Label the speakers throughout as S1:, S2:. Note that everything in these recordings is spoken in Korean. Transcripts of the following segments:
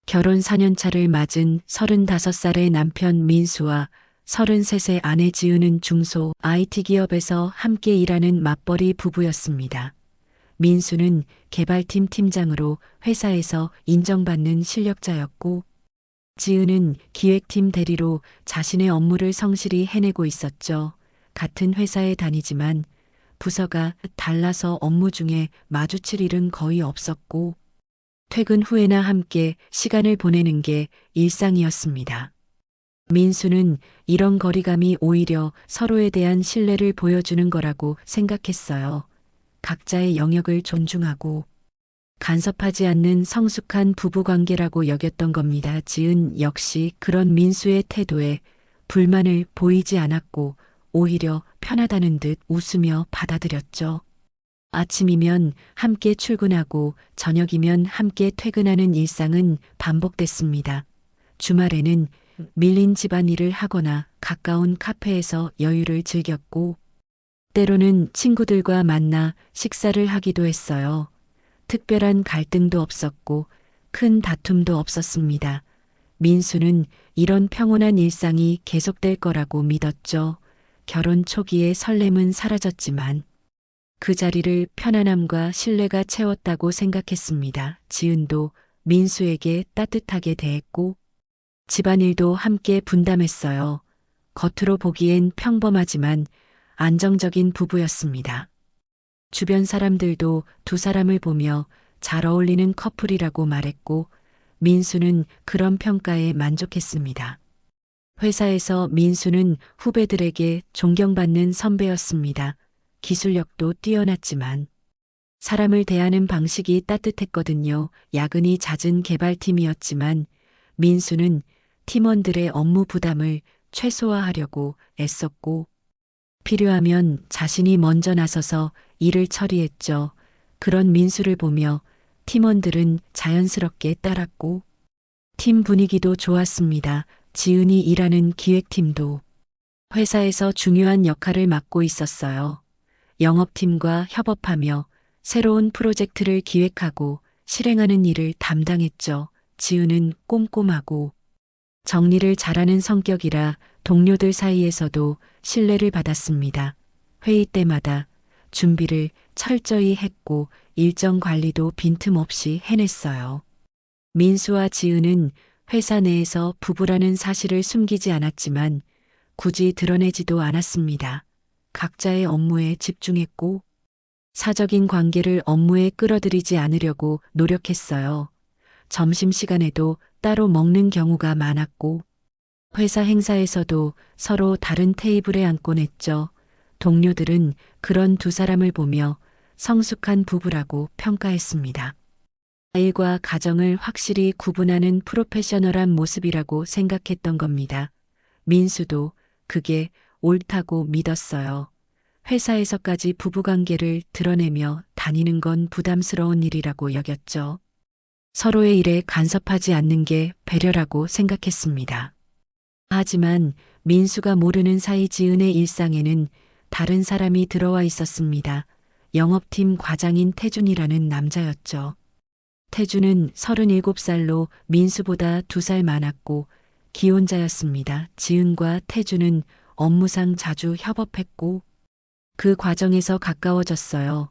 S1: 결혼 4년차를 맞은 35살의 남편 민수와 33세 아내 지은은 중소 IT 기업에서 함께 일하는 맞벌이 부부였습니다. 민수는 개발팀 팀장으로 회사에서 인정받는 실력자였고, 지은은 기획팀 대리로 자신의 업무를 성실히 해내고 있었죠. 같은 회사에 다니지만 부서가 달라서 업무 중에 마주칠 일은 거의 없었고, 퇴근 후에나 함께 시간을 보내는 게 일상이었습니다. 민수는 이런 거리감이 오히려 서로에 대한 신뢰를 보여주는 거라고 생각했어요. 각자의 영역을 존중하고 간섭하지 않는 성숙한 부부관계라고 여겼던 겁니다. 지은 역시 그런 민수의 태도에 불만을 보이지 않았고 오히려 편하다는 듯 웃으며 받아들였죠. 아침이면 함께 출근하고 저녁이면 함께 퇴근하는 일상은 반복됐습니다. 주말에는 밀린 집안일을 하거나 가까운 카페에서 여유를 즐겼고, 때로는 친구들과 만나 식사를 하기도 했어요. 특별한 갈등도 없었고 큰 다툼도 없었습니다. 민수는 이런 평온한 일상이 계속될 거라고 믿었죠. 결혼 초기의 설렘은 사라졌지만 그 자리를 편안함과 신뢰가 채웠다고 생각했습니다. 지은도 민수에게 따뜻하게 대했고 집안일도 함께 분담했어요. 겉으로 보기엔 평범하지만 안정적인 부부였습니다. 주변 사람들도 두 사람을 보며 잘 어울리는 커플이라고 말했고 민수는 그런 평가에 만족했습니다. 회사에서 민수는 후배들에게 존경받는 선배였습니다. 기술력도 뛰어났지만 사람을 대하는 방식이 따뜻했거든요. 야근이 잦은 개발팀이었지만 민수는 팀원들의 업무 부담을 최소화하려고 애썼고 필요하면 자신이 먼저 나서서 일을 처리했죠. 그런 민수를 보며 팀원들은 자연스럽게 따랐고 팀 분위기도 좋았습니다. 지은이 일하는 기획팀도 회사에서 중요한 역할을 맡고 있었어요. 영업팀과 협업하며 새로운 프로젝트를 기획하고 실행하는 일을 담당했죠. 지은은 꼼꼼하고 정리를 잘하는 성격이라 동료들 사이에서도 신뢰를 받았습니다. 회의 때마다 준비를 철저히 했고 일정 관리도 빈틈없이 해냈어요. 민수와 지은은 회사 내에서 부부라는 사실을 숨기지 않았지만 굳이 드러내지도 않았습니다. 각자의 업무에 집중했고 사적인 관계를 업무에 끌어들이지 않으려고 노력했어요. 점심시간에도 따로 먹는 경우가 많았고 회사 행사에서도 서로 다른 테이블에 앉곤 했죠. 동료들은 그런 두 사람을 보며 성숙한 부부라고 평가했습니다. 일과 가정을 확실히 구분하는 프로페셔널한 모습이라고 생각했던 겁니다. 민수도 그게 옳다고 믿었어요. 회사에서까지 부부관계를 드러내며 다니는 건 부담스러운 일이라고 여겼죠. 서로의 일에 간섭하지 않는 게 배려라고 생각했습니다. 하지만 민수가 모르는 사이 지은의 일상에는 다른 사람이 들어와 있었습니다. 영업팀 과장인 태준이라는 남자였죠. 태준은 37살로 민수보다 2살 많았고 기혼자였습니다. 지은과 태준은 업무상 자주 협업했고 그 과정에서 가까워졌어요.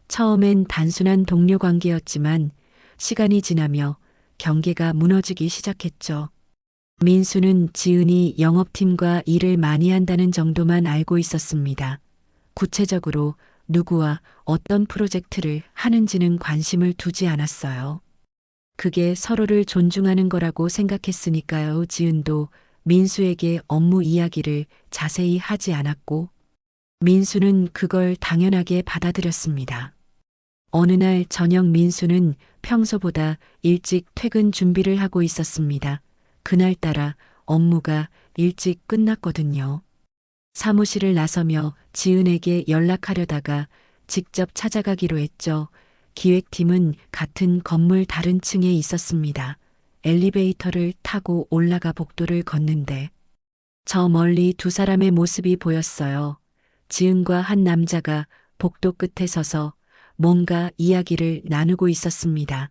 S1: 처음엔 단순한 동료 관계였지만 시간이 지나며 경계가 무너지기 시작했죠. 민수는 지은이 영업팀과 일을 많이 한다는 정도만 알고 있었습니다. 구체적으로 누구와 어떤 프로젝트를 하는지는 관심을 두지 않았어요. 그게 서로를 존중하는 거라고 생각했으니까요. 지은도 민수에게 업무 이야기를 자세히 하지 않았고 민수는 그걸 당연하게 받아들였습니다. 어느 날 저녁 민수는 평소보다 일찍 퇴근 준비를 하고 있었습니다. 그날따라 업무가 일찍 끝났거든요. 사무실을 나서며 지은에게 연락하려다가 직접 찾아가기로 했죠. 기획팀은 같은 건물 다른 층에 있었습니다. 엘리베이터를 타고 올라가 복도를 걷는데 저 멀리 두 사람의 모습이 보였어요. 지은과 한 남자가 복도 끝에 서서 뭔가 이야기를 나누고 있었습니다.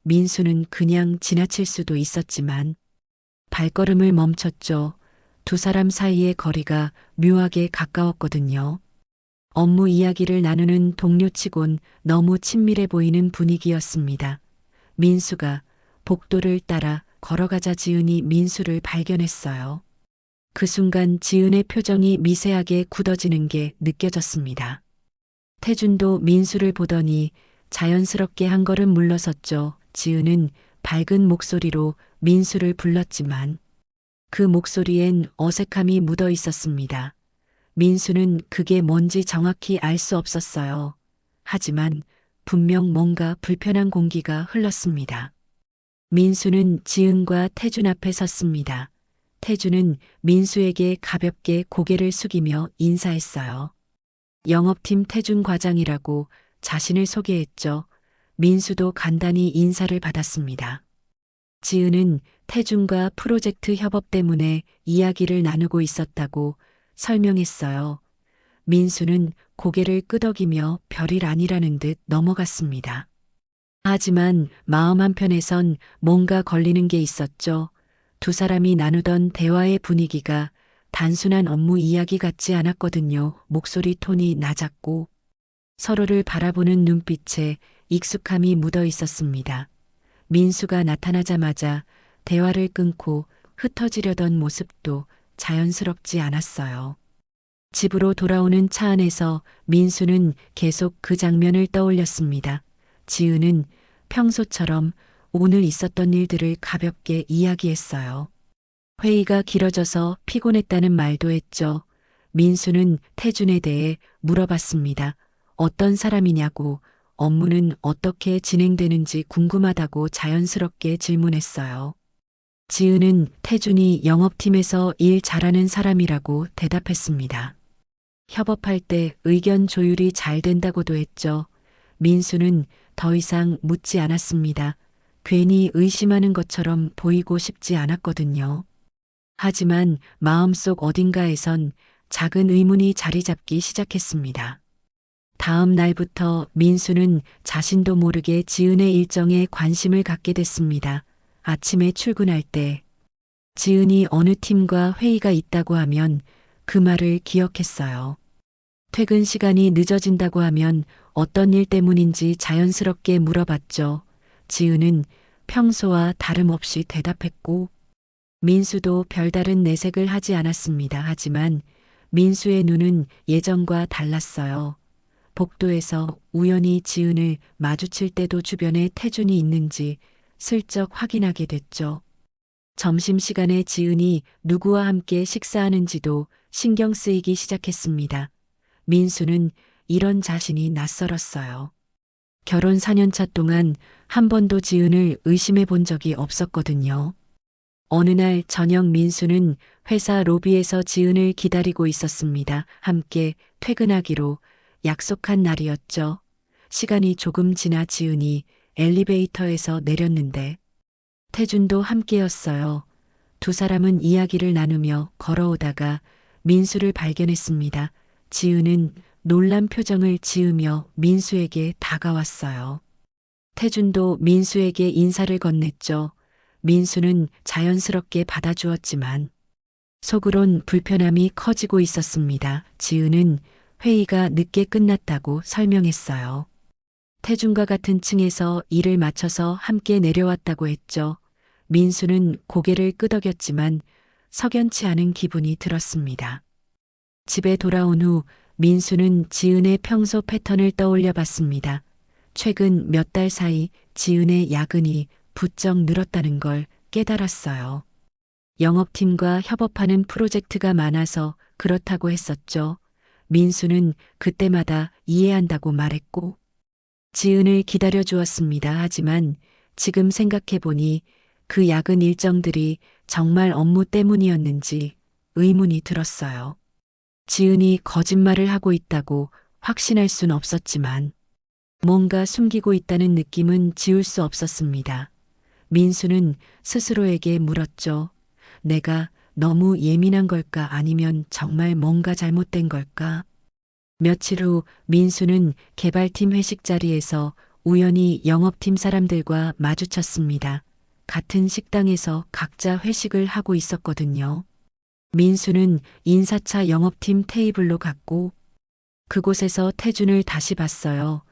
S1: 민수는 그냥 지나칠 수도 있었지만 발걸음을 멈췄죠. 두 사람 사이의 거리가 묘하게 가까웠거든요. 업무 이야기를 나누는 동료치곤 너무 친밀해 보이는 분위기였습니다. 민수가 복도를 따라 걸어가자 지은이 민수를 발견했어요. 그 순간 지은의 표정이 미세하게 굳어지는 게 느껴졌습니다. 태준도 민수를 보더니 자연스럽게 한 걸음 물러섰죠. 지은은 밝은 목소리로 민수를 불렀지만 그 목소리엔 어색함이 묻어 있었습니다. 민수는 그게 뭔지 정확히 알 수 없었어요. 하지만 분명 뭔가 불편한 공기가 흘렀습니다. 민수는 지은과 태준 앞에 섰습니다. 태준은 민수에게 가볍게 고개를 숙이며 인사했어요. 영업팀 태준 과장이라고 자신을 소개했죠. 민수도 간단히 인사를 받았습니다. 지은은 태준과 프로젝트 협업 때문에 이야기를 나누고 있었다고 설명했어요. 민수는 고개를 끄덕이며 별일 아니라는 듯 넘어갔습니다. 하지만 마음 한편에선 뭔가 걸리는 게 있었죠. 두 사람이 나누던 대화의 분위기가 단순한 업무 이야기 같지 않았거든요. 목소리 톤이 낮았고 서로를 바라보는 눈빛에 익숙함이 묻어 있었습니다. 민수가 나타나자마자 대화를 끊고 흩어지려던 모습도 자연스럽지 않았어요. 집으로 돌아오는 차 안에서 민수는 계속 그 장면을 떠올렸습니다. 지은은 평소처럼 오늘 있었던 일들을 가볍게 이야기했어요. 회의가 길어져서 피곤했다는 말도 했죠. 민수는 태준에 대해 물어봤습니다. 어떤 사람이냐고, 업무는 어떻게 진행되는지 궁금하다고 자연스럽게 질문했어요. 지은은 태준이 영업팀에서 일 잘하는 사람이라고 대답했습니다. 협업할 때 의견 조율이 잘 된다고도 했죠. 민수는 더 이상 묻지 않았습니다. 괜히 의심하는 것처럼 보이고 싶지 않았거든요. 하지만 마음속 어딘가에선 작은 의문이 자리 잡기 시작했습니다. 다음 날부터 민수는 자신도 모르게 지은의 일정에 관심을 갖게 됐습니다. 아침에 출근할 때 지은이 어느 팀과 회의가 있다고 하면 그 말을 기억했어요. 퇴근 시간이 늦어진다고 하면 어떤 일 때문인지 자연스럽게 물어봤죠. 지은은 평소와 다름없이 대답했고 민수도 별다른 내색을 하지 않았습니다. 하지만 민수의 눈은 예전과 달랐어요. 복도에서 우연히 지은을 마주칠 때도 주변에 태준이 있는지 슬쩍 확인하게 됐죠. 점심시간에 지은이 누구와 함께 식사하는지도 신경 쓰이기 시작했습니다. 민수는 이런 자신이 낯설었어요. 결혼 4년차 동안 한 번도 지은을 의심해 본 적이 없었거든요. 어느 날 저녁 민수는 회사 로비에서 지은을 기다리고 있었습니다. 함께 퇴근하기로 약속한 날이었죠. 시간이 조금 지나 지은이 엘리베이터에서 내렸는데 태준도 함께였어요. 두 사람은 이야기를 나누며 걸어오다가 민수를 발견했습니다. 지은은 놀란 표정을 지으며 민수에게 다가왔어요. 태준도 민수에게 인사를 건넸죠. 민수는 자연스럽게 받아주었지만 속으론 불편함이 커지고 있었습니다. 지은은 회의가 늦게 끝났다고 설명했어요. 태준과 같은 층에서 일을 마쳐서 함께 내려왔다고 했죠. 민수는 고개를 끄덕였지만 석연치 않은 기분이 들었습니다. 집에 돌아온 후 민수는 지은의 평소 패턴을 떠올려 봤습니다. 최근 몇 달 사이 지은의 야근이 부쩍 늘었다는 걸 깨달았어요. 영업팀과 협업하는 프로젝트가 많아서 그렇다고 했었죠. 민수는 그때마다 이해한다고 말했고 지은을 기다려 주었습니다. 하지만 지금 생각해보니 그 야근 일정들이 정말 업무 때문이었는지 의문이 들었어요. 지은이 거짓말을 하고 있다고 확신할 순 없었지만 뭔가 숨기고 있다는 느낌은 지울 수 없었습니다. 민수는 스스로에게 물었죠. 내가 너무 예민한 걸까 아니면 정말 뭔가 잘못된 걸까? 며칠 후 민수는 개발팀 회식 자리에서 우연히 영업팀 사람들과 마주쳤습니다. 같은 식당에서 각자 회식을 하고 있었거든요. 민수는 인사차 영업팀 테이블로 갔고 그곳에서 태준을 다시 봤어요.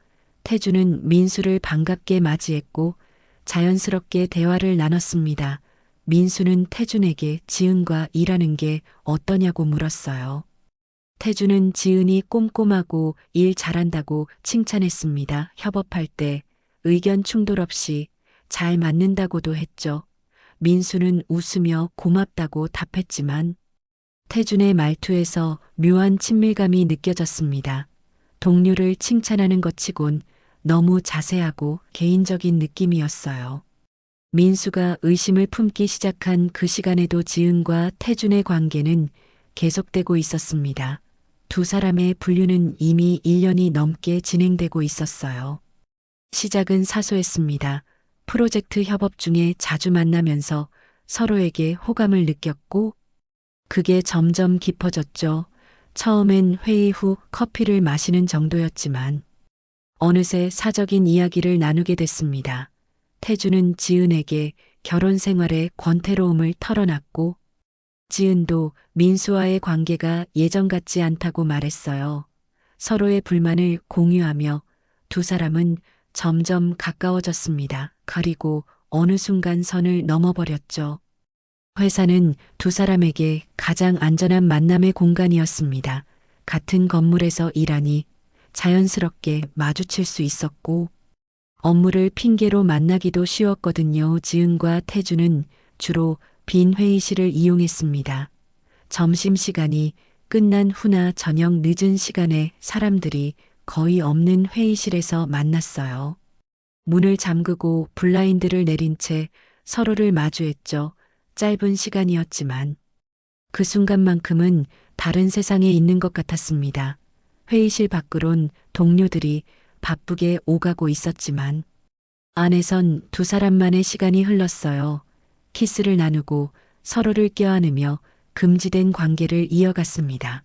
S1: 태준은 민수를 반갑게 맞이했고 자연스럽게 대화를 나눴습니다. 민수는 태준에게 지은과 일하는 게 어떠냐고 물었어요. 태준은 지은이 꼼꼼하고 일 잘한다고 칭찬했습니다. 협업할 때 의견 충돌 없이 잘 맞는다고도 했죠. 민수는 웃으며 고맙다고 답했지만 태준의 말투에서 묘한 친밀감이 느껴졌습니다. 동료를 칭찬하는 것 치곤 너무 자세하고 개인적인 느낌이었어요. 민수가 의심을 품기 시작한 그 시간에도 지은과 태준의 관계는 계속되고 있었습니다. 두 사람의 분류는 이미 1년이 넘게 진행되고 있었어요. 시작은 사소했습니다. 프로젝트 협업 중에 자주 만나면서 서로에게 호감을 느꼈고 그게 점점 깊어졌죠. 처음엔 회의 후 커피를 마시는 정도였지만 어느새 사적인 이야기를 나누게 됐습니다. 태준은 지은에게 결혼 생활의 권태로움을 털어놨고 지은도 민수와의 관계가 예전 같지 않다고 말했어요. 서로의 불만을 공유하며 두 사람은 점점 가까워졌습니다. 그리고 어느 순간 선을 넘어버렸죠. 회사는 두 사람에게 가장 안전한 만남의 공간이었습니다. 같은 건물에서 일하니 자연스럽게 마주칠 수 있었고 업무를 핑계로 만나기도 쉬웠거든요. 지은과 태준은 주로 빈 회의실을 이용했습니다. 점심시간이 끝난 후나 저녁 늦은 시간에 사람들이 거의 없는 회의실에서 만났어요. 문을 잠그고 블라인드를 내린 채 서로를 마주했죠. 짧은 시간이었지만 그 순간만큼은 다른 세상에 있는 것 같았습니다. 회의실 밖으론 동료들이 바쁘게 오가고 있었지만 안에선 두 사람만의 시간이 흘렀어요. 키스를 나누고 서로를 껴안으며 금지된 관계를 이어갔습니다.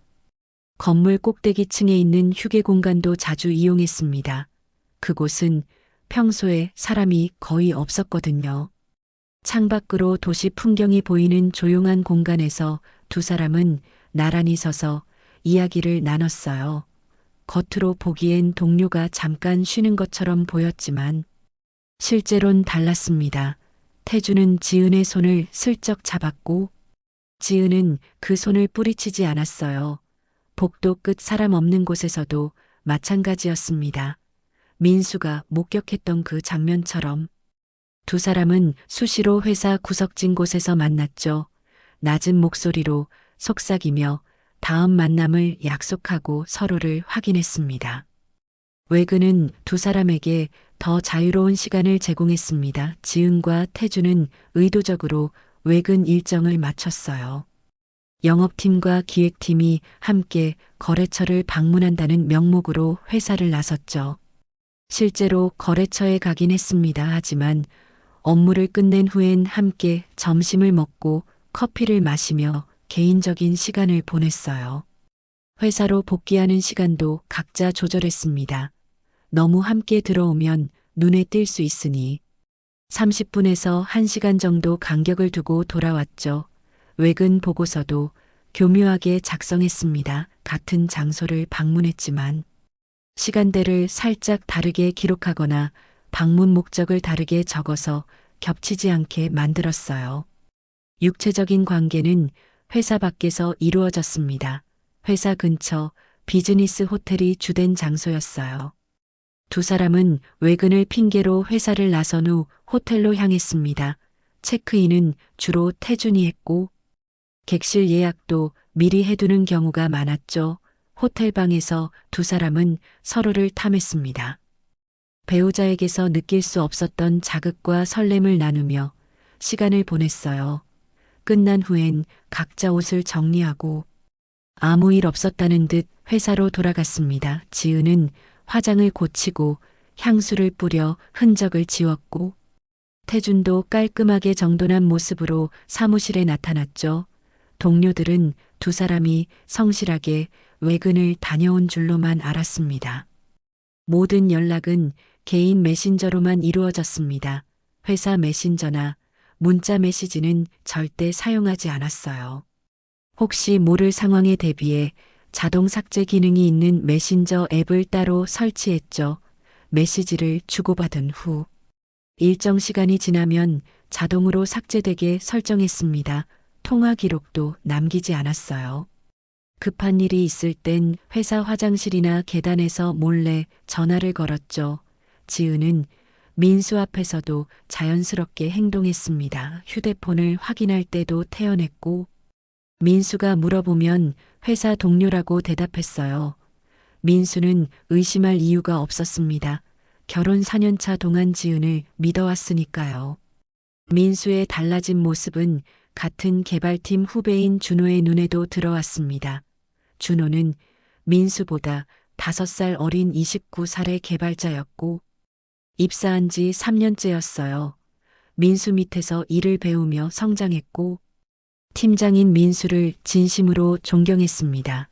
S1: 건물 꼭대기층에 있는 휴게 공간도 자주 이용했습니다. 그곳은 평소에 사람이 거의 없었거든요. 창밖으로 도시 풍경이 보이는 조용한 공간에서 두 사람은 나란히 서서 이야기를 나눴어요. 겉으로 보기엔 동료가 잠깐 쉬는 것처럼 보였지만 실제론 달랐습니다. 태준은 지은의 손을 슬쩍 잡았고 지은은 그 손을 뿌리치지 않았어요. 복도 끝 사람 없는 곳에서도 마찬가지였습니다. 민수가 목격했던 그 장면처럼 두 사람은 수시로 회사 구석진 곳에서 만났죠. 낮은 목소리로 속삭이며 다음 만남을 약속하고 서로를 확인했습니다. 외근은 두 사람에게 더 자유로운 시간을 제공했습니다. 지은과 태준은 의도적으로 외근 일정을 맞췄어요. 영업팀과 기획팀이 함께 거래처를 방문한다는 명목으로 회사를 나섰죠. 실제로 거래처에 가긴 했습니다. 하지만 업무를 끝낸 후엔 함께 점심을 먹고 커피를 마시며 개인적인 시간을 보냈어요. 회사로 복귀하는 시간도 각자 조절했습니다. 너무 함께 들어오면 눈에 띌 수 있으니 30분에서 1시간 정도 간격을 두고 돌아왔죠. 외근 보고서도 교묘하게 작성했습니다. 같은 장소를 방문했지만 시간대를 살짝 다르게 기록하거나 방문 목적을 다르게 적어서 겹치지 않게 만들었어요. 육체적인 관계는 회사 밖에서 이루어졌습니다. 회사 근처 비즈니스 호텔이 주된 장소였어요. 두 사람은 외근을 핑계로 회사를 나선 후 호텔로 향했습니다. 체크인은 주로 태준이 했고 객실 예약도 미리 해두는 경우가 많았죠. 호텔방에서 두 사람은 서로를 탐했습니다. 배우자에게서 느낄 수 없었던 자극과 설렘을 나누며 시간을 보냈어요. 끝난 후엔 각자 옷을 정리하고 아무 일 없었다는 듯 회사로 돌아갔습니다. 지은은 화장을 고치고 향수를 뿌려 흔적을 지웠고 태준도 깔끔하게 정돈한 모습으로 사무실에 나타났죠. 동료들은 두 사람이 성실하게 외근을 다녀온 줄로만 알았습니다. 모든 연락은 개인 메신저로만 이루어졌습니다. 회사 메신저나 문자 메시지는 절대 사용하지 않았어요. 혹시 모를 상황에 대비해 자동 삭제 기능이 있는 메신저 앱을 따로 설치했죠. 메시지를 주고받은 후 일정 시간이 지나면 자동으로 삭제되게 설정했습니다. 통화 기록도 남기지 않았어요. 급한 일이 있을 땐 회사 화장실이나 계단에서 몰래 전화를 걸었죠. 지은은 민수 앞에서도 자연스럽게 행동했습니다. 휴대폰을 확인할 때도 태어냈고, 민수가 물어보면 회사 동료라고 대답했어요. 민수는 의심할 이유가 없었습니다. 결혼 4년차 동안 지은을 믿어왔으니까요. 민수의 달라진 모습은 같은 개발팀 후배인 준호의 눈에도 들어왔습니다. 준호는 민수보다 5살 어린 29살의 개발자였고 입사한 지 3년째였어요. 민수 밑에서 일을 배우며 성장했고 팀장인 민수를 진심으로 존경했습니다.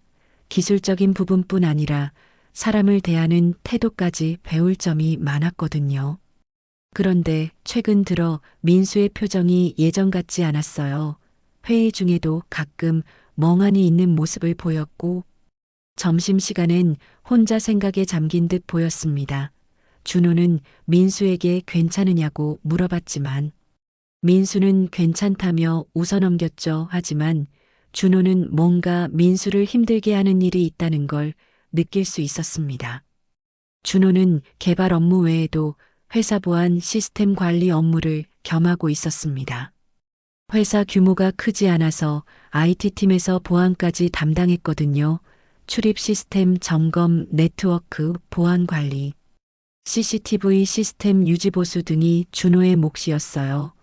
S1: 기술적인 부분뿐 아니라 사람을 대하는 태도까지 배울 점이 많았거든요. 그런데 최근 들어 민수의 표정이 예전 같지 않았어요. 회의 중에도 가끔 멍하니 있는 모습을 보였고 점심시간엔 혼자 생각에 잠긴 듯 보였습니다. 준호는 민수에게 괜찮으냐고 물어봤지만 민수는 괜찮다며 웃어넘겼죠. 하지만 준호는 뭔가 민수를 힘들게 하는 일이 있다는 걸 느낄 수 있었습니다. 준호는 개발 업무 외에도 회사 보안 시스템 관리 업무를 겸하고 있었습니다. 회사 규모가 크지 않아서 IT팀에서 보안까지 담당했거든요. 출입 시스템 점검, 네트워크, 보안 관리, CCTV 시스템 유지 보수 등이 준호의 몫이었어요.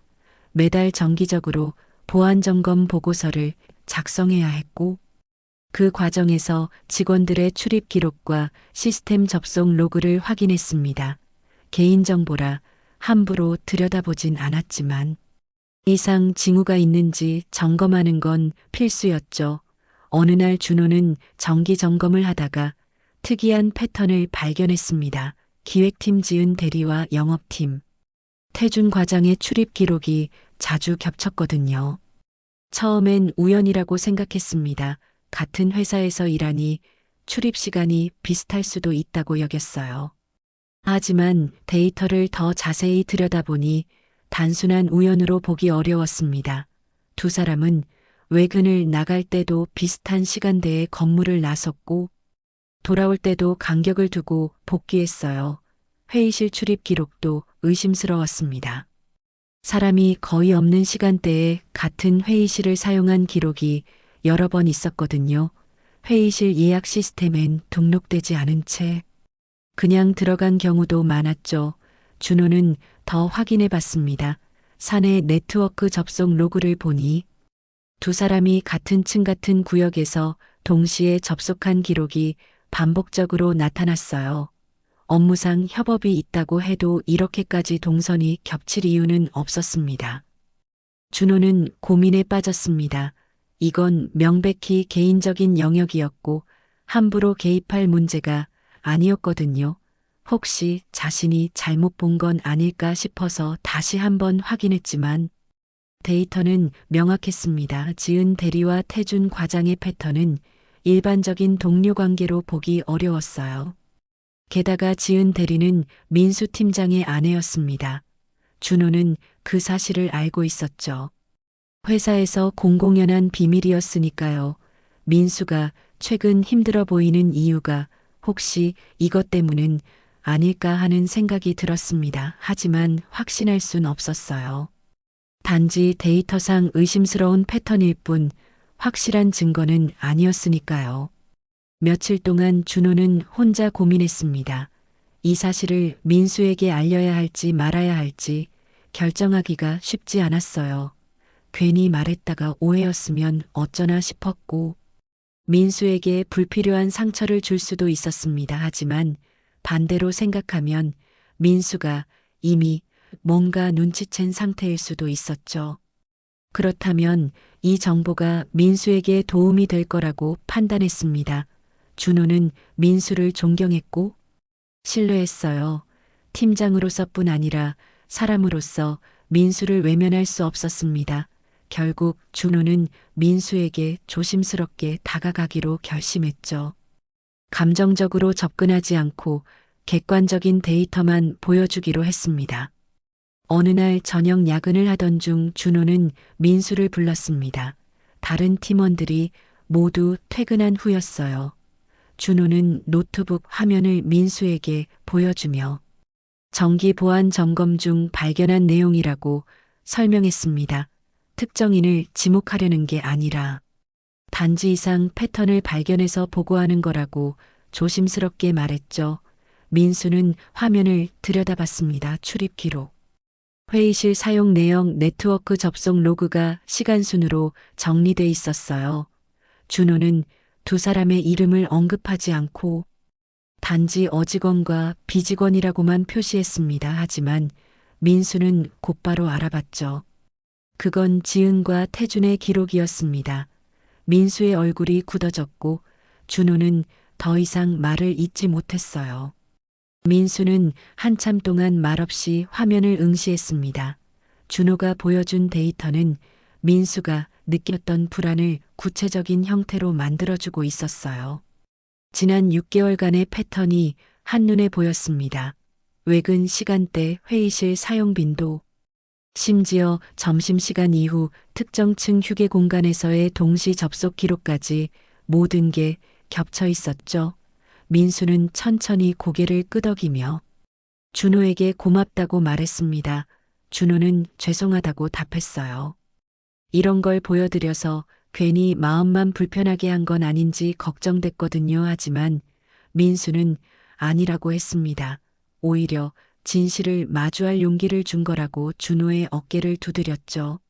S1: 매달 정기적으로 보안 점검 보고서를 작성해야 했고 그 과정에서 직원들의 출입 기록과 시스템 접속 로그를 확인했습니다. 개인정보라 함부로 들여다보진 않았지만 이상 징후가 있는지 점검하는 건 필수였죠. 어느 날 준호는 정기 점검을 하다가 특이한 패턴을 발견했습니다. 기획팀 지은 대리와 영업팀, 태준 과장의 출입 기록이 자주 겹쳤거든요. 처음엔 우연이라고 생각했습니다. 같은 회사에서 일하니 출입 시간이 비슷할 수도 있다고 여겼어요. 하지만 데이터를 더 자세히 들여다보니 단순한 우연으로 보기 어려웠습니다. 두 사람은 외근을 나갈 때도 비슷한 시간대에 건물을 나섰고 돌아올 때도 간격을 두고 복귀했어요. 회의실 출입 기록도 의심스러웠습니다. 사람이 거의 없는 시간대에 같은 회의실을 사용한 기록이 여러 번 있었거든요. 회의실 예약 시스템엔 등록되지 않은 채 그냥 들어간 경우도 많았죠. 준호는 더 확인해 봤습니다. 사내 네트워크 접속 로그를 보니 두 사람이 같은 층 같은 구역에서 동시에 접속한 기록이 반복적으로 나타났어요. 업무상 협업이 있다고 해도 이렇게까지 동선이 겹칠 이유는 없었습니다. 준호는 고민에 빠졌습니다. 이건 명백히 개인적인 영역이었고 함부로 개입할 문제가 아니었거든요. 혹시 자신이 잘못 본 건 아닐까 싶어서 다시 한번 확인했지만 데이터는 명확했습니다. 지은 대리와 태준 과장의 패턴은 일반적인 동료 관계로 보기 어려웠어요. 게다가 지은 대리는 민수 팀장의 아내였습니다. 준호는 그 사실을 알고 있었죠. 회사에서 공공연한 비밀이었으니까요. 민수가 최근 힘들어 보이는 이유가 혹시 이것 때문은 아닐까 하는 생각이 들었습니다. 하지만 확신할 순 없었어요. 단지 데이터상 의심스러운 패턴일 뿐 확실한 증거는 아니었으니까요. 며칠 동안 준호는 혼자 고민했습니다. 이 사실을 민수에게 알려야 할지 말아야 할지 결정하기가 쉽지 않았어요. 괜히 말했다가 오해였으면 어쩌나 싶었고 민수에게 불필요한 상처를 줄 수도 있었습니다. 하지만 반대로 생각하면 민수가 이미 뭔가 눈치챈 상태일 수도 있었죠. 그렇다면 이 정보가 민수에게 도움이 될 거라고 판단했습니다. 준호는 민수를 존경했고 신뢰했어요. 팀장으로서뿐 아니라 사람으로서 민수를 외면할 수 없었습니다. 결국 준호는 민수에게 조심스럽게 다가가기로 결심했죠. 감정적으로 접근하지 않고 객관적인 데이터만 보여주기로 했습니다. 어느 날 저녁 야근을 하던 중 준호는 민수를 불렀습니다. 다른 팀원들이 모두 퇴근한 후였어요. 준호는 노트북 화면을 민수에게 보여주며 정기 보안 점검 중 발견한 내용이라고 설명했습니다. 특정인을 지목하려는 게 아니라 단지 이상 패턴을 발견해서 보고하는 거라고 조심스럽게 말했죠. 민수는 화면을 들여다봤습니다. 출입 기록. 회의실 사용 내역, 네트워크 접속 로그가 시간순으로 정리돼 있었어요. 준호는 두 사람의 이름을 언급하지 않고 단지 어직원과 비직원이라고만 표시했습니다. 하지만 민수는 곧바로 알아봤죠. 그건 지은과 태준의 기록이었습니다. 민수의 얼굴이 굳어졌고 준호는 더 이상 말을 잇지 못했어요. 민수는 한참 동안 말없이 화면을 응시했습니다. 준호가 보여준 데이터는 민수가 느꼈던 불안을 구체적인 형태로 만들어주고 있었어요. 지난 6개월간의 패턴이 한눈에 보였습니다. 외근 시간대 회의실 사용 빈도, 심지어 점심시간 이후 특정층 휴게 공간에서의 동시 접속 기록까지 모든 게 겹쳐 있었죠. 민수는 천천히 고개를 끄덕이며 준호에게 고맙다고 말했습니다. 준호는 죄송하다고 답했어요. 이런 걸 보여드려서 괜히 마음만 불편하게 한 건 아닌지 걱정됐거든요. 하지만 민수는 아니라고 했습니다. 오히려 진실을 마주할 용기를 준 거라고 준호의 어깨를 두드렸죠.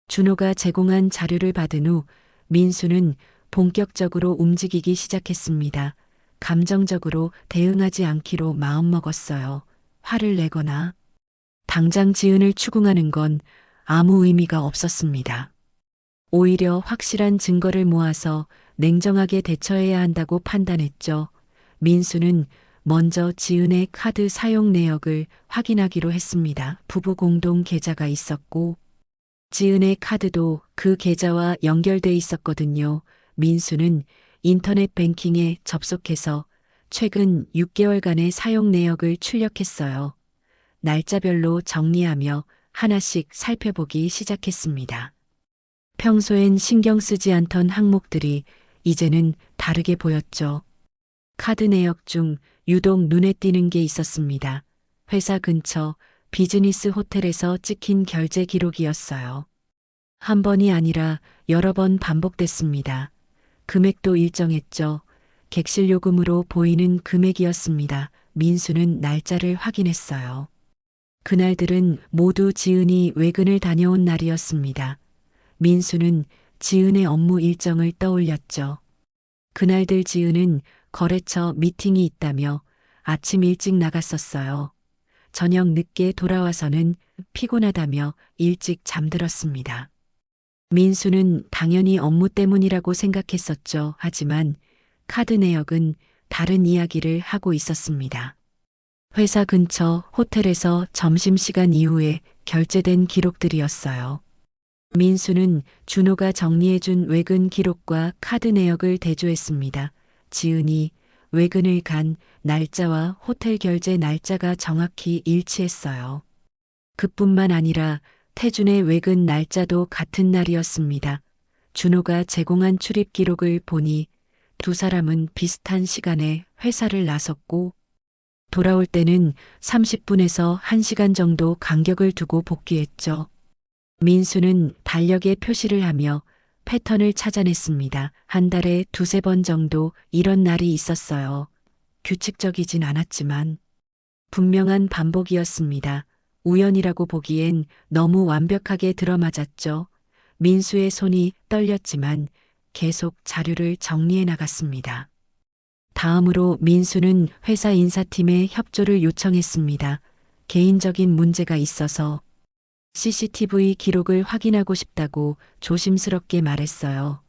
S1: 준호가 제공한 자료를 받은 후 민수는 본격적으로 움직이기 시작했습니다. 감정적으로 대응하지 않기로 마음먹었어요. 화를 내거나 당장 지은을 추궁하는 건 아무 의미가 없었습니다. 오히려 확실한 증거를 모아서 냉정하게 대처해야 한다고 판단했죠. 민수는 먼저 지은의 카드 사용 내역을 확인하기로 했습니다. 부부 공동 계좌가 있었고 지은의 카드도 그 계좌와 연결돼 있었거든요. 민수는 인터넷 뱅킹에 접속해서 최근 6개월간의 사용 내역을 출력했어요. 날짜별로 정리하며 하나씩 살펴보기 시작했습니다. 평소엔 신경 쓰지 않던 항목들이 이제는 다르게 보였죠. 카드 내역 중 유독 눈에 띄는 게 있었습니다. 회사 근처 비즈니스 호텔에서 찍힌 결제 기록이었어요. 한 번이 아니라 여러 번 반복됐습니다. 금액도 일정했죠. 객실 요금으로 보이는 금액이었습니다. 민수는 날짜를 확인했어요. 그날들은 모두 지은이 외근을 다녀온 날이었습니다. 민수는 지은의 업무 일정을 떠올렸죠. 그날들 지은은 거래처 미팅이 있다며 아침 일찍 나갔었어요. 저녁 늦게 돌아와서는 피곤하다며 일찍 잠들었습니다. 민수는 당연히 업무 때문이라고 생각했었죠. 하지만 카드 내역은 다른 이야기를 하고 있었습니다. 회사 근처 호텔에서 점심시간 이후에 결제된 기록들이었어요. 민수는 준호가 정리해준 외근 기록과 카드 내역을 대조했습니다. 지은이 외근을 간 날짜와 호텔 결제 날짜가 정확히 일치했어요. 그뿐만 아니라 태준의 외근 날짜도 같은 날이었습니다. 준호가 제공한 출입 기록을 보니 두 사람은 비슷한 시간에 회사를 나섰고 돌아올 때는 30분에서 1시간 정도 간격을 두고 복귀했죠. 민수는 달력에 표시를 하며 패턴을 찾아냈습니다. 한 달에 두세 번 정도 이런 날이 있었어요. 규칙적이진 않았지만 분명한 반복이었습니다. 우연이라고 보기엔 너무 완벽하게 들어맞았죠. 민수의 손이 떨렸지만 계속 자료를 정리해 나갔습니다. 다음으로 민수는 회사 인사팀에 협조를 요청했습니다. 개인적인 문제가 있어서 CCTV 기록을 확인하고 싶다고 조심스럽게 말했어요.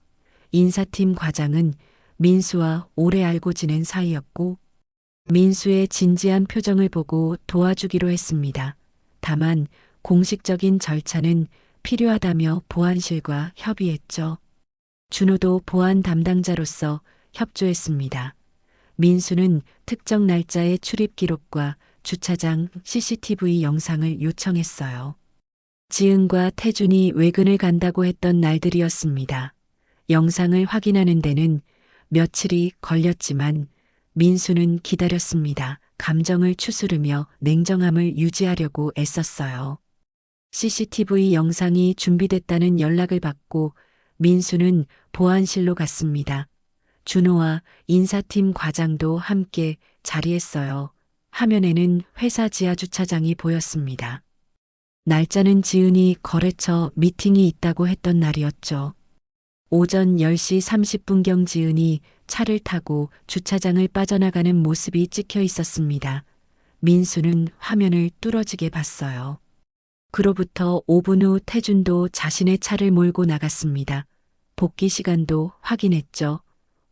S1: 인사팀 과장은 민수와 오래 알고 지낸 사이였고 민수의 진지한 표정을 보고 도와주기로 했습니다. 다만 공식적인 절차는 필요하다며 보안실과 협의했죠. 준호도 보안 담당자로서 협조했습니다. 민수는 특정 날짜의 출입 기록과 주차장 CCTV 영상을 요청했어요. 지은과 태준이 외근을 간다고 했던 날들이었습니다. 영상을 확인하는 데는 며칠이 걸렸지만 민수는 기다렸습니다. 감정을 추스르며 냉정함을 유지하려고 애썼어요. CCTV 영상이 준비됐다는 연락을 받고 민수는 보안실로 갔습니다. 준호와 인사팀 과장도 함께 자리했어요. 화면에는 회사 지하 주차장이 보였습니다. 날짜는 지은이 거래처 미팅이 있다고 했던 날이었죠. 오전 10시 30분경 지은이 차를 타고 주차장을 빠져나가는 모습이 찍혀 있었습니다. 민수는 화면을 뚫어지게 봤어요. 그로부터 5분 후 태준도 자신의 차를 몰고 나갔습니다. 복귀 시간도 확인했죠.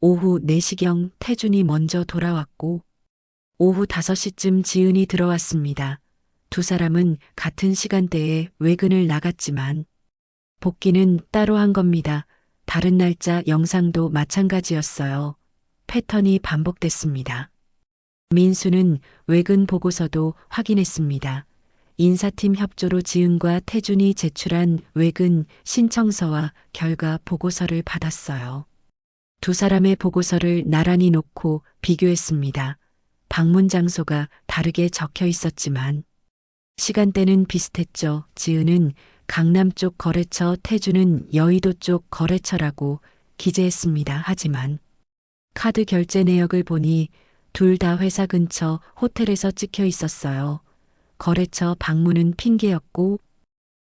S1: 오후 4시경 태준이 먼저 돌아왔고 오후 5시쯤 지은이 들어왔습니다. 두 사람은 같은 시간대에 외근을 나갔지만 복귀는 따로 한 겁니다. 다른 날짜 영상도 마찬가지였어요. 패턴이 반복됐습니다. 민수는 외근 보고서도 확인했습니다. 인사팀 협조로 지은과 태준이 제출한 외근 신청서와 결과 보고서를 받았어요. 두 사람의 보고서를 나란히 놓고 비교했습니다. 방문 장소가 다르게 적혀 있었지만 시간대는 비슷했죠. 지은은 강남 쪽 거래처, 태준은 여의도 쪽 거래처라고 기재했습니다. 하지만 카드 결제 내역을 보니 둘 다 회사 근처 호텔에서 찍혀 있었어요. 거래처 방문은 핑계였고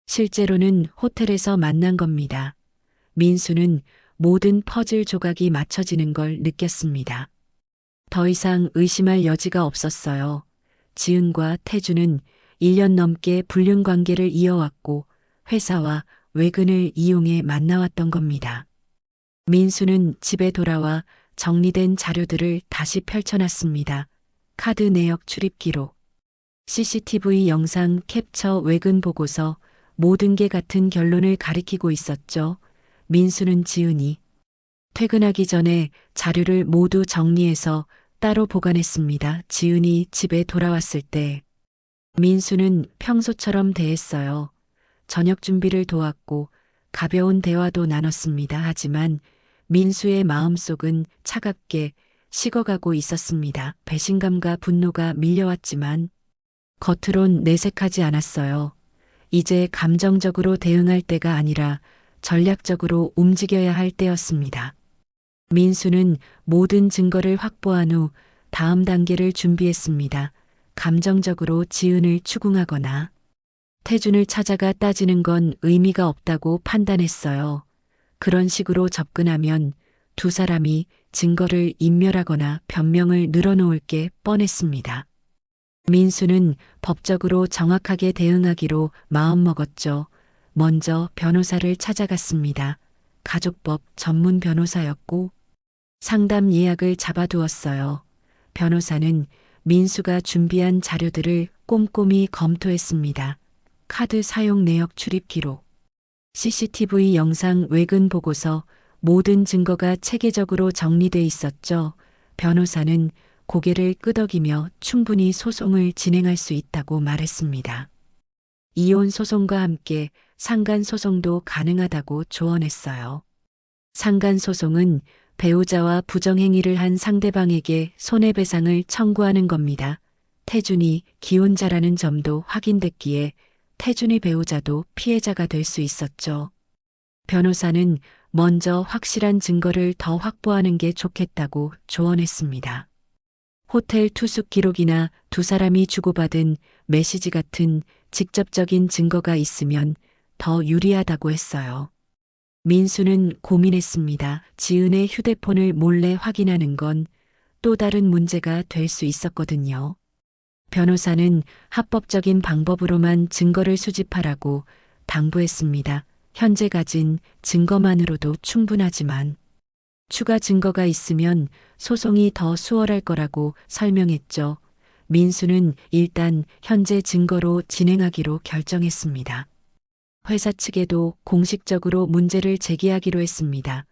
S1: 실제로는 호텔에서 만난 겁니다. 민수는 모든 퍼즐 조각이 맞춰지는 걸 느꼈습니다. 더 이상 의심할 여지가 없었어요. 지은과 태준은 1년 넘게 불륜 관계를 이어왔고 회사와 외근을 이용해 만나왔던 겁니다. 민수는 집에 돌아와 정리된 자료들을 다시 펼쳐놨습니다. 카드 내역 출입 기록, CCTV 영상 캡처 외근 보고서 모든 게 같은 결론을 가리키고 있었죠. 민수는 지은이 퇴근하기 전에 자료를 모두 정리해서 따로 보관했습니다. 지은이 집에 돌아왔을 때 민수는 평소처럼 대했어요. 저녁 준비를 도왔고 가벼운 대화도 나눴습니다. 하지만 민수의 마음속은 차갑게 식어가고 있었습니다. 배신감과 분노가 밀려왔지만 겉으론 내색하지 않았어요. 이제 감정적으로 대응할 때가 아니라 전략적으로 움직여야 할 때였습니다. 민수는 모든 증거를 확보한 후 다음 단계를 준비했습니다. 감정적으로 지은을 추궁하거나 태준을 찾아가 따지는 건 의미가 없다고 판단했어요. 그런 식으로 접근하면 두 사람이 증거를 인멸하거나 변명을 늘어놓을 게 뻔했습니다. 민수는 법적으로 정확하게 대응하기로 마음먹었죠. 먼저 변호사를 찾아갔습니다. 가족법 전문 변호사였고 상담 예약을 잡아두었어요. 변호사는 민수가 준비한 자료들을 꼼꼼히 검토했습니다. 카드 사용 내역 출입 기록, CCTV 영상 외근 보고서 모든 증거가 체계적으로 정리돼 있었죠. 변호사는 고개를 끄덕이며 충분히 소송을 진행할 수 있다고 말했습니다. 이혼 소송과 함께 상간 소송도 가능하다고 조언했어요. 상간 소송은 배우자와 부정행위를 한 상대방에게 손해배상을 청구하는 겁니다. 태준이 기혼자라는 점도 확인됐기에 태준이 배우자도 피해자가 될 수 있었죠. 변호사는 먼저 확실한 증거를 더 확보하는 게 좋겠다고 조언했습니다. 호텔 투숙 기록이나 두 사람이 주고받은 메시지 같은 직접적인 증거가 있으면 더 유리하다고 했어요. 민수는 고민했습니다. 지은의 휴대폰을 몰래 확인하는 건 또 다른 문제가 될 수 있었거든요. 변호사는 합법적인 방법으로만 증거를 수집하라고 당부했습니다. 현재 가진 증거만으로도 충분하지만 추가 증거가 있으면 소송이 더 수월할 거라고 설명했죠. 민수는 일단 현재 증거로 진행하기로 결정했습니다. 회사 측에도 공식적으로 문제를 제기하기로 했습니다.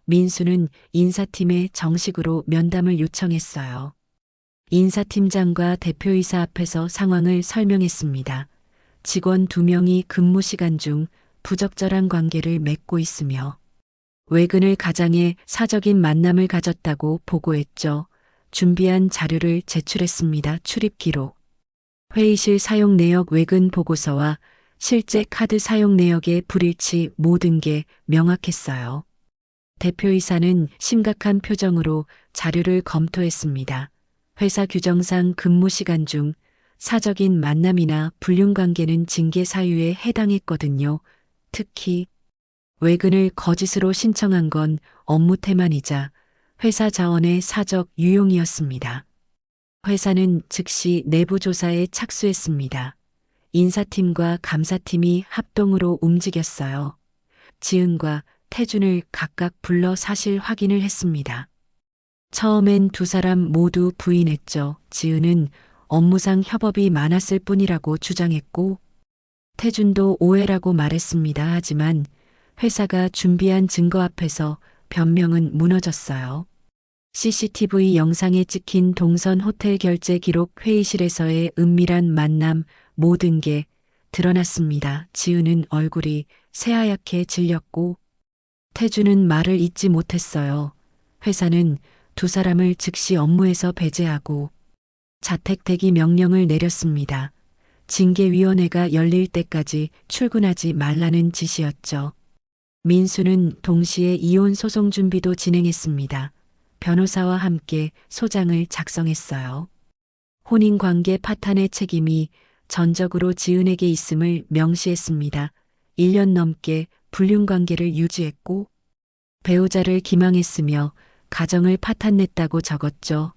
S1: 민수는 인사팀에 정식으로 면담을 요청했어요. 인사팀장과 대표이사 앞에서 상황을 설명했습니다. 직원 2명이 근무 시간 중 부적절한 관계를 맺고 있으며 외근을 가장해 사적인 만남을 가졌다고 보고했죠. 준비한 자료를 제출했습니다. 출입 기록. 회의실 사용 내역 외근 보고서와 실제 카드 사용 내역의 불일치 모든 게 명확했어요. 대표이사는 심각한 표정으로 자료를 검토했습니다. 회사 규정상 근무 시간 중 사적인 만남이나 불륜 관계는 징계 사유에 해당했거든요. 특히 외근을 거짓으로 신청한 건 업무 태만이자 회사 자원의 사적 유용이었습니다. 회사는 즉시 내부 조사에 착수했습니다. 인사팀과 감사팀이 합동으로 움직였어요. 지은과 태준을 각각 불러 사실 확인을 했습니다. 처음엔 두 사람 모두 부인했죠. 지은은 업무상 협업이 많았을 뿐이라고 주장했고 태준도 오해라고 말했습니다. 하지만 회사가 준비한 증거 앞에서 변명은 무너졌어요. CCTV 영상에 찍힌 동선 호텔 결제 기록, 회의실에서의 은밀한 만남, 모든 게 드러났습니다. 지은은 얼굴이 새하얗게 질렸고 태준은 말을 잇지 못했어요. 회사는 두 사람을 즉시 업무에서 배제하고 자택 대기 명령을 내렸습니다. 징계위원회가 열릴 때까지 출근하지 말라는 지시였죠. 민수는 동시에 이혼 소송 준비도 진행했습니다. 변호사와 함께 소장을 작성했어요. 혼인관계 파탄의 책임이 전적으로 지은에게 있음을 명시했습니다. 1년 넘게 불륜관계를 유지했고 배우자를 기망했으며 가정을 파탄냈다고 적었죠.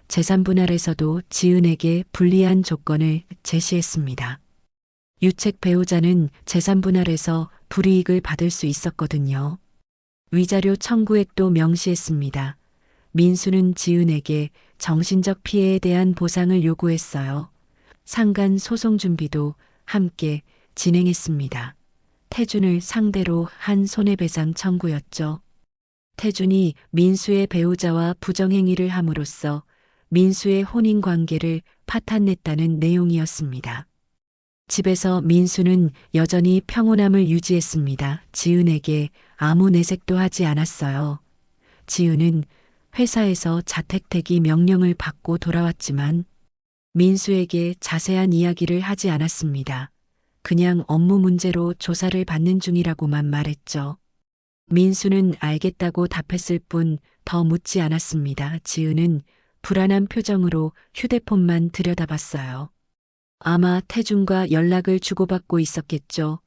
S1: 재산분할에서도 지은에게 불리한 조건을 제시했습니다. 유책 배우자는 재산분할에서 불이익을 받을 수 있었거든요. 위자료 청구액도 명시했습니다. 민수는 지은에게 정신적 피해에 대한 보상을 요구했어요. 상간 소송 준비도 함께 진행했습니다. 태준을 상대로 한 손해배상 청구였죠. 태준이 민수의 배우자와 부정행위를 함으로써 민수의 혼인관계를 파탄냈다는 내용이었습니다. 집에서 민수는 여전히 평온함을 유지했습니다. 지은에게 아무 내색도 하지 않았어요. 지은은 회사에서 자택 대기 명령을 받고 돌아왔지만 민수에게 자세한 이야기를 하지 않았습니다. 그냥 업무 문제로 조사를 받는 중이라고만 말했죠. 민수는 알겠다고 답했을 뿐 더 묻지 않았습니다. 지은은 불안한 표정으로 휴대폰만 들여다봤어요. 아마 태준과 연락을 주고받고 있었겠죠.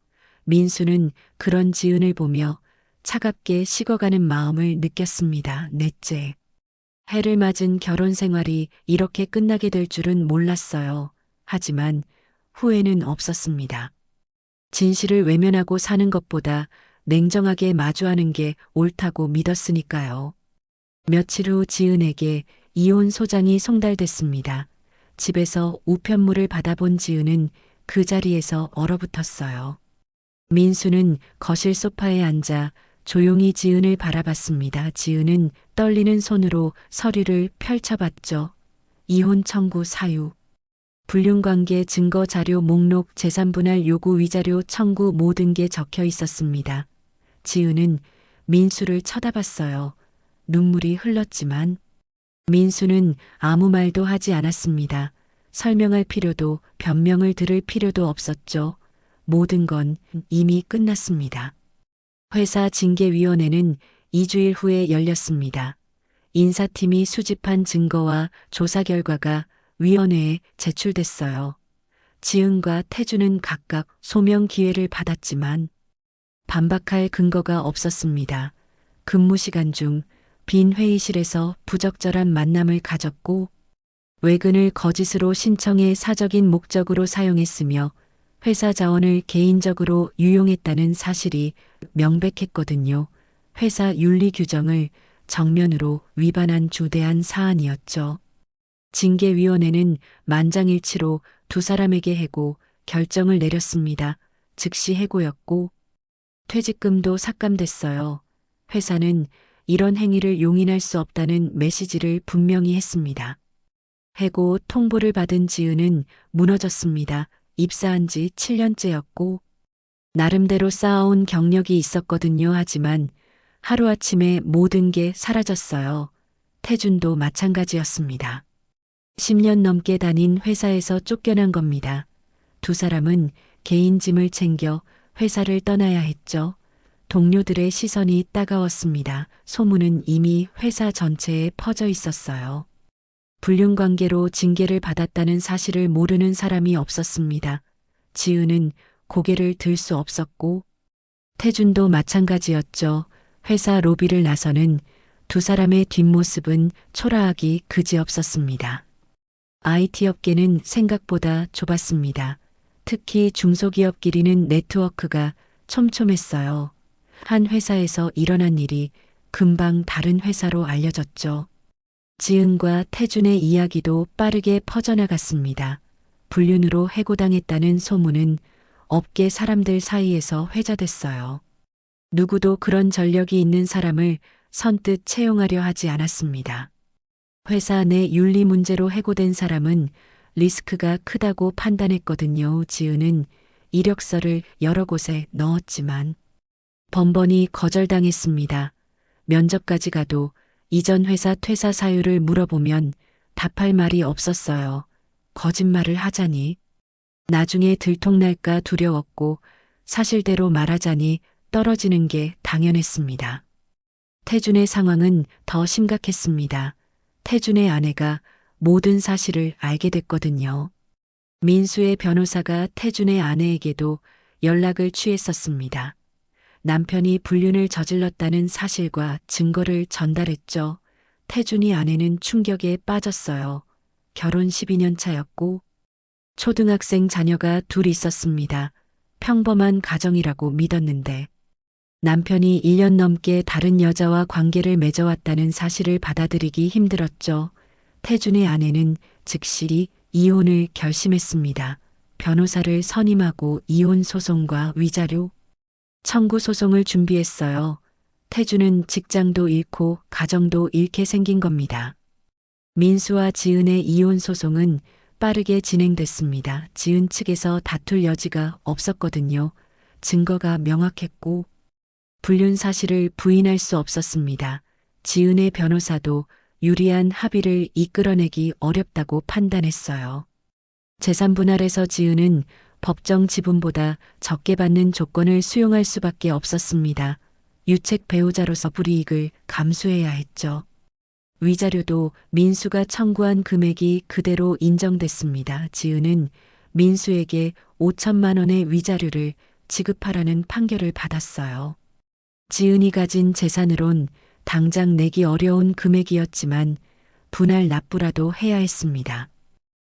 S1: 민수는 그런 지은을 보며 차갑게 식어가는 마음을 느꼈습니다. 넷째. 해를 맞은 결혼 생활이 이렇게 끝나게 될 줄은 몰랐어요. 하지만 후회는 없었습니다. 진실을 외면하고 사는 것보다 냉정하게 마주하는 게 옳다고 믿었으니까요. 며칠 후 지은에게 이혼 소장이 송달됐습니다. 집에서 우편물을 받아본 지은은 그 자리에서 얼어붙었어요. 민수는 거실 소파에 앉아 조용히 지은을 바라봤습니다. 지은은 떨리는 손으로 서류를 펼쳐봤죠. 이혼 청구 사유, 불륜관계 증거 자료 목록, 재산분할 요구, 위자료 청구 모든 게 적혀 있었습니다. 지은은 민수를 쳐다봤어요. 눈물이 흘렀지만 민수는 아무 말도 하지 않았습니다. 설명할 필요도 변명을 들을 필요도 없었죠. 모든 건 이미 끝났습니다. 회사 징계위원회는 2주일 후에 열렸습니다. 인사팀이 수집한 증거와 조사 결과가 위원회에 제출됐어요. 지은과 태준은 각각 소명 기회를 받았지만 반박할 근거가 없었습니다. 근무 시간 중 빈 회의실에서 부적절한 만남을 가졌고 외근을 거짓으로 신청해 사적인 목적으로 사용했으며 회사 자원을 개인적으로 유용했다는 사실이 명백했거든요. 회사 윤리 규정을 정면으로 위반한 주대한 사안이었죠. 징계위원회는 만장일치로 두 사람에게 해고 결정을 내렸습니다. 즉시 해고였고 퇴직금도 삭감됐어요. 회사는 이런 행위를 용인할 수 없다는 메시지를 분명히 했습니다. 해고 통보를 받은 지은은 무너졌습니다. 입사한 지 7년째였고 나름대로 쌓아온 경력이 있었거든요. 하지만 하루아침에 모든 게 사라졌어요. 태준도 마찬가지였습니다. 10년 넘게 다닌 회사에서 쫓겨난 겁니다. 두 사람은 개인 짐을 챙겨 회사를 떠나야 했죠. 동료들의 시선이 따가웠습니다. 소문은 이미 회사 전체에 퍼져 있었어요. 불륜 관계로 징계를 받았다는 사실을 모르는 사람이 없었습니다. 지은은 고개를 들 수 없었고 태준도 마찬가지였죠. 회사 로비를 나서는 두 사람의 뒷모습은 초라하기 그지없었습니다. IT 업계는 생각보다 좁았습니다. 특히 중소기업끼리는 네트워크가 촘촘했어요. 한 회사에서 일어난 일이 금방 다른 회사로 알려졌죠. 지은과 태준의 이야기도 빠르게 퍼져나갔습니다. 불륜으로 해고당했다는 소문은 업계 사람들 사이에서 회자됐어요. 누구도 그런 전력이 있는 사람을 선뜻 채용하려 하지 않았습니다. 회사 내 윤리 문제로 해고된 사람은 리스크가 크다고 판단했거든요. 지은은 이력서를 여러 곳에 넣었지만 번번이 거절당했습니다. 면접까지 가도 이전 회사 퇴사 사유를 물어보면 답할 말이 없었어요. 거짓말을 하자니 나중에 들통날까 두려웠고 사실대로 말하자니 떨어지는 게 당연했습니다. 태준의 상황은 더 심각했습니다. 태준의 아내가 모든 사실을 알게 됐거든요. 민수의 변호사가 태준의 아내에게도 연락을 취했었습니다. 남편이 불륜을 저질렀다는 사실과 증거를 전달했죠. 태준이 아내는 충격에 빠졌어요. 결혼 12년 차였고 초등학생 자녀가 둘 있었습니다. 평범한 가정이라고 믿었는데 남편이 1년 넘게 다른 여자와 관계를 맺어왔다는 사실을 받아들이기 힘들었죠. 태준의 아내는 즉시 이혼을 결심했습니다. 변호사를 선임하고 이혼 소송과 위자료 청구 소송을 준비했어요. 태준은 직장도 잃고 가정도 잃게 생긴 겁니다. 민수와 지은의 이혼 소송은 빠르게 진행됐습니다. 지은 측에서 다툴 여지가 없었거든요. 증거가 명확했고 불륜 사실을 부인할 수 없었습니다. 지은의 변호사도 유리한 합의를 이끌어내기 어렵다고 판단했어요. 재산 분할에서 지은은 법정 지분보다 적게 받는 조건을 수용할 수밖에 없었습니다. 유책 배우자로서 불이익을 감수해야 했죠. 위자료도 민수가 청구한 금액이 그대로 인정됐습니다. 지은은 민수에게 5천만 원의 위자료를 지급하라는 판결을 받았어요. 지은이 가진 재산으론 당장 내기 어려운 금액이었지만 분할 납부라도 해야 했습니다.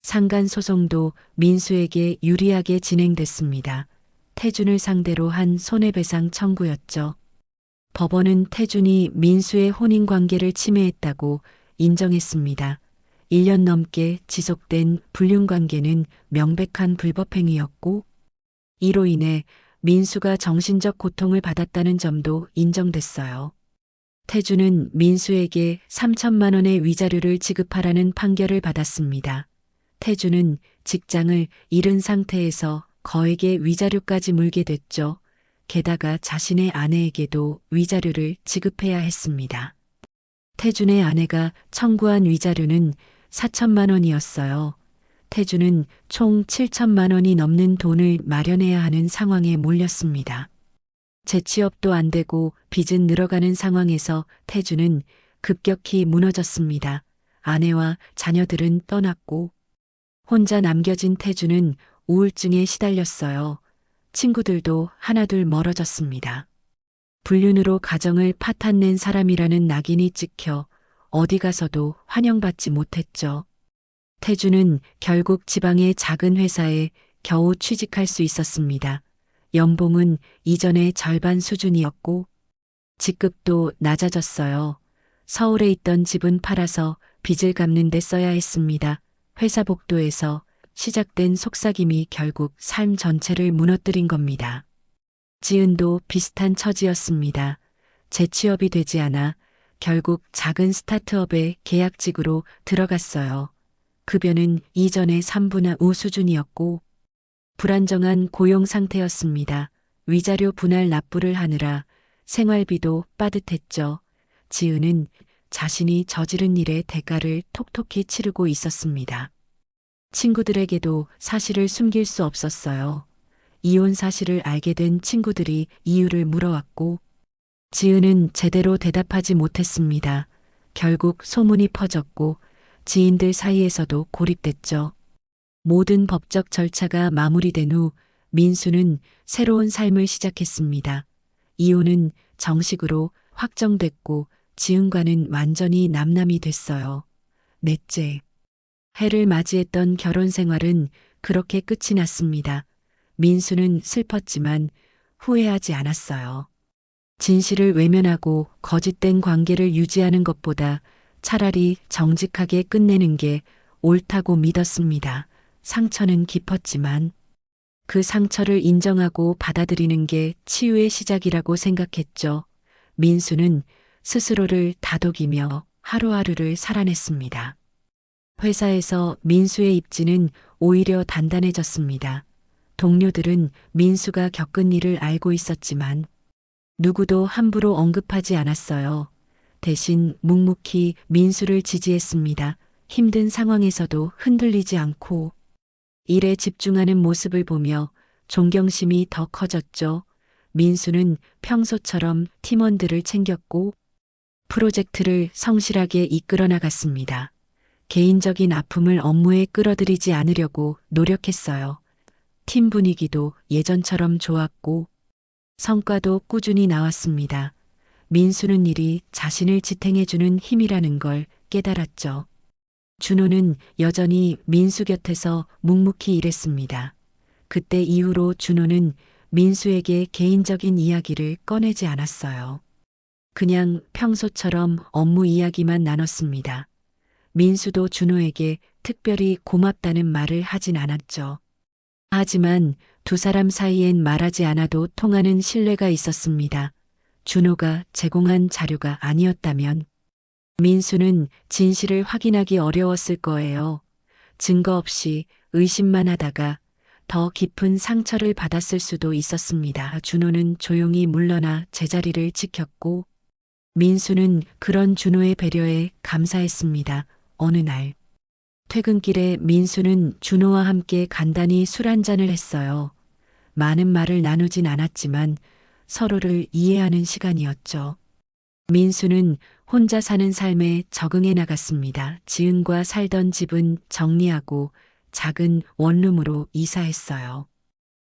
S1: 상간 소송도 민수에게 유리하게 진행됐습니다. 태준을 상대로 한 손해배상 청구였죠. 법원은 태준이 민수의 혼인관계를 침해했다고 인정했습니다. 1년 넘게 지속된 불륜관계는 명백한 불법행위였고 이로 인해 민수가 정신적 고통을 받았다는 점도 인정됐어요. 태준은 민수에게 3천만 원의 위자료를 지급하라는 판결을 받았습니다. 태준은 직장을 잃은 상태에서 거액의 위자료까지 물게 됐죠. 게다가 자신의 아내에게도 위자료를 지급해야 했습니다. 태준의 아내가 청구한 위자료는 4천만 원이었어요. 태준은 총 7천만 원이 넘는 돈을 마련해야 하는 상황에 몰렸습니다. 재취업도 안 되고 빚은 늘어가는 상황에서 태준은 급격히 무너졌습니다. 아내와 자녀들은 떠났고 혼자 남겨진 태준은 우울증에 시달렸어요. 친구들도 하나둘 멀어졌습니다. 불륜으로 가정을 파탄낸 사람이라는 낙인이 찍혀 어디 가서도 환영받지 못했죠. 태준은 결국 지방의 작은 회사에 겨우 취직할 수 있었습니다. 연봉은 이전의 절반 수준이었고 직급도 낮아졌어요. 서울에 있던 집은 팔아서 빚을 갚는 데 써야 했습니다. 회사 복도에서 시작된 속삭임이 결국 삶 전체를 무너뜨린 겁니다. 지은도 비슷한 처지였습니다. 재취업이 되지 않아 결국 작은 스타트업에 계약직으로 들어갔어요. 급여는 이전의 3분의 5 수준이었고 불안정한 고용 상태였습니다. 위자료 분할 납부를 하느라 생활비도 빠듯했죠. 지은은 자신이 저지른 일의 대가를 톡톡히 치르고 있었습니다. 친구들에게도 사실을 숨길 수 없었어요. 이혼 사실을 알게 된 친구들이 이유를 물어왔고 지은은 제대로 대답하지 못했습니다. 결국 소문이 퍼졌고 지인들 사이에서도 고립됐죠. 모든 법적 절차가 마무리된 후 민수는 새로운 삶을 시작했습니다. 이혼은 정식으로 확정됐고 지은과는 완전히 남남이 됐어요. 넷째 해를 맞이했던 결혼 생활은 그렇게 끝이 났습니다. 민수는 슬펐지만 후회하지 않았어요. 진실을 외면하고 거짓된 관계를 유지하는 것보다 차라리 정직하게 끝내는 게 옳다고 믿었습니다. 상처는 깊었지만 그 상처를 인정하고 받아들이는 게 치유의 시작이라고 생각했죠. 민수는 스스로를 다독이며 하루하루를 살아냈습니다. 회사에서 민수의 입지는 오히려 단단해졌습니다. 동료들은 민수가 겪은 일을 알고 있었지만 누구도 함부로 언급하지 않았어요. 대신 묵묵히 민수를 지지했습니다. 힘든 상황에서도 흔들리지 않고 일에 집중하는 모습을 보며 존경심이 더 커졌죠. 민수는 평소처럼 팀원들을 챙겼고 프로젝트를 성실하게 이끌어 나갔습니다. 개인적인 아픔을 업무에 끌어들이지 않으려고 노력했어요. 팀 분위기도 예전처럼 좋았고 성과도 꾸준히 나왔습니다. 민수는 일이 자신을 지탱해주는 힘이라는 걸 깨달았죠. 준호는 여전히 민수 곁에서 묵묵히 일했습니다. 그때 이후로 준호는 민수에게 개인적인 이야기를 꺼내지 않았어요. 그냥 평소처럼 업무 이야기만 나눴습니다. 민수도 준호에게 특별히 고맙다는 말을 하진 않았죠. 하지만 두 사람 사이엔 말하지 않아도 통하는 신뢰가 있었습니다. 준호가 제공한 자료가 아니었다면 민수는 진실을 확인하기 어려웠을 거예요. 증거 없이 의심만 하다가 더 깊은 상처를 받았을 수도 있었습니다. 준호는 조용히 물러나 제자리를 지켰고 민수는 그런 준호의 배려에 감사했습니다. 어느 날 퇴근길에 민수는 준호와 함께 간단히 술 한잔을 했어요. 많은 말을 나누진 않았지만 서로를 이해하는 시간이었죠. 민수는 혼자 사는 삶에 적응해 나갔습니다. 지은과 살던 집은 정리하고 작은 원룸으로 이사했어요.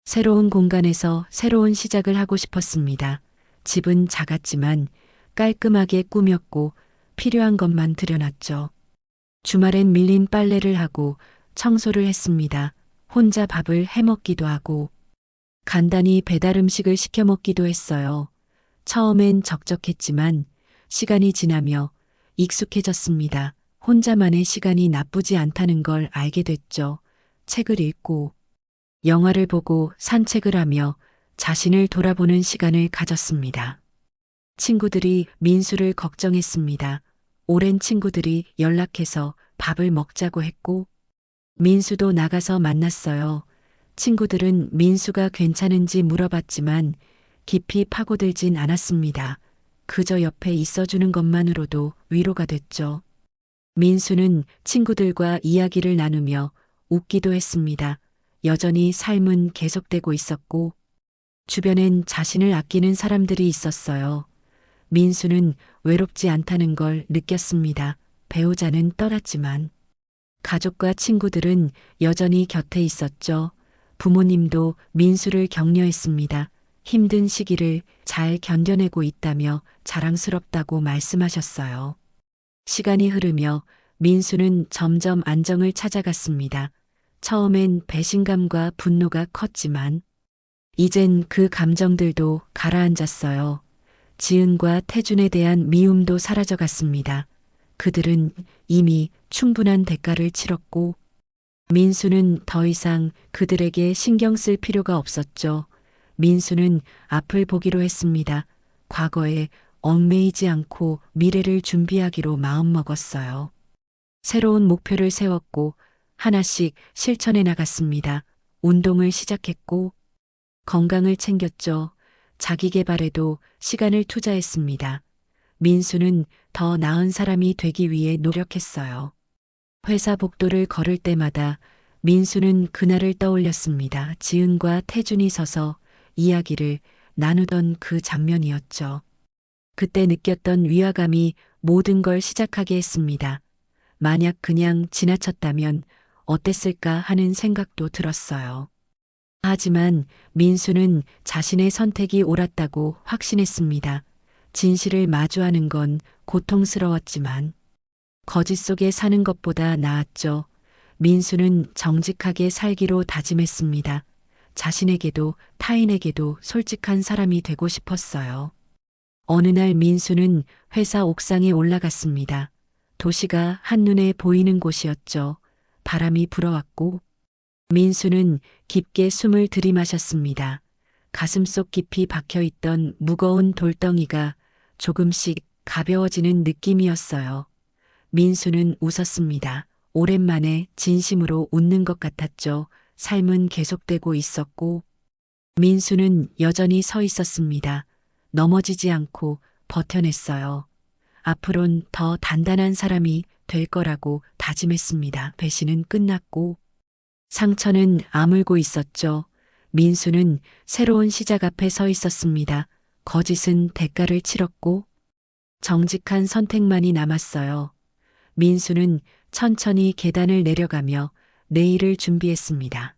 S1: 새로운 공간에서 새로운 시작을 하고 싶었습니다. 집은 작았지만 깔끔하게 꾸몄고 필요한 것만 들여놨죠. 주말엔 밀린 빨래를 하고 청소를 했습니다. 혼자 밥을 해먹기도 하고 간단히 배달 음식을 시켜 먹기도 했어요. 처음엔 적적했지만 시간이 지나며 익숙해졌습니다. 혼자만의 시간이 나쁘지 않다는 걸 알게 됐죠. 책을 읽고 영화를 보고 산책을 하며 자신을 돌아보는 시간을 가졌습니다. 친구들이 민수를 걱정했습니다. 오랜 친구들이 연락해서 밥을 먹자고 했고 민수도 나가서 만났어요. 친구들은 민수가 괜찮은지 물어봤지만 깊이 파고들진 않았습니다. 그저 옆에 있어주는 것만으로도 위로가 됐죠. 민수는 친구들과 이야기를 나누며 웃기도 했습니다. 여전히 삶은 계속되고 있었고 주변엔 자신을 아끼는 사람들이 있었어요. 민수는 외롭지 않다는 걸 느꼈습니다. 배우자는 떠났지만 가족과 친구들은 여전히 곁에 있었죠. 부모님도 민수를 격려했습니다. 힘든 시기를 잘 견뎌내고 있다며 자랑스럽다고 말씀하셨어요. 시간이 흐르며 민수는 점점 안정을 찾아갔습니다. 처음엔 배신감과 분노가 컸지만 이젠 그 감정들도 가라앉았어요. 지은과 태준에 대한 미움도 사라져갔습니다. 그들은 이미 충분한 대가를 치렀고 민수는 더 이상 그들에게 신경 쓸 필요가 없었죠. 민수는 앞을 보기로 했습니다. 과거에 얽매이지 않고 미래를 준비하기로 마음먹었어요. 새로운 목표를 세웠고 하나씩 실천해 나갔습니다. 운동을 시작했고 건강을 챙겼죠. 자기 개발에도 시간을 투자했습니다. 민수는 더 나은 사람이 되기 위해 노력했어요. 회사 복도를 걸을 때마다 민수는 그날을 떠올렸습니다. 지은과 태준이 서서 이야기를 나누던 그 장면이었죠. 그때 느꼈던 위화감이 모든 걸 시작하게 했습니다. 만약 그냥 지나쳤다면 어땠을까 하는 생각도 들었어요. 하지만 민수는 자신의 선택이 옳았다고 확신했습니다. 진실을 마주하는 건 고통스러웠지만 거짓 속에 사는 것보다 나았죠. 민수는 정직하게 살기로 다짐했습니다. 자신에게도 타인에게도 솔직한 사람이 되고 싶었어요. 어느 날 민수는 회사 옥상에 올라갔습니다. 도시가 한눈에 보이는 곳이었죠. 바람이 불어왔고 민수는 깊게 숨을 들이마셨습니다. 가슴속 깊이 박혀있던 무거운 돌덩이가 조금씩 가벼워지는 느낌이었어요. 민수는 웃었습니다. 오랜만에 진심으로 웃는 것 같았죠. 삶은 계속되고 있었고 민수는 여전히 서 있었습니다. 넘어지지 않고 버텨냈어요. 앞으론 더 단단한 사람이 될 거라고 다짐했습니다. 배신은 끝났고 상처는 아물고 있었죠. 민수는 새로운 시작 앞에 서 있었습니다. 거짓은 대가를 치렀고 정직한 선택만이 남았어요. 민수는 천천히 계단을 내려가며 내일을 준비했습니다.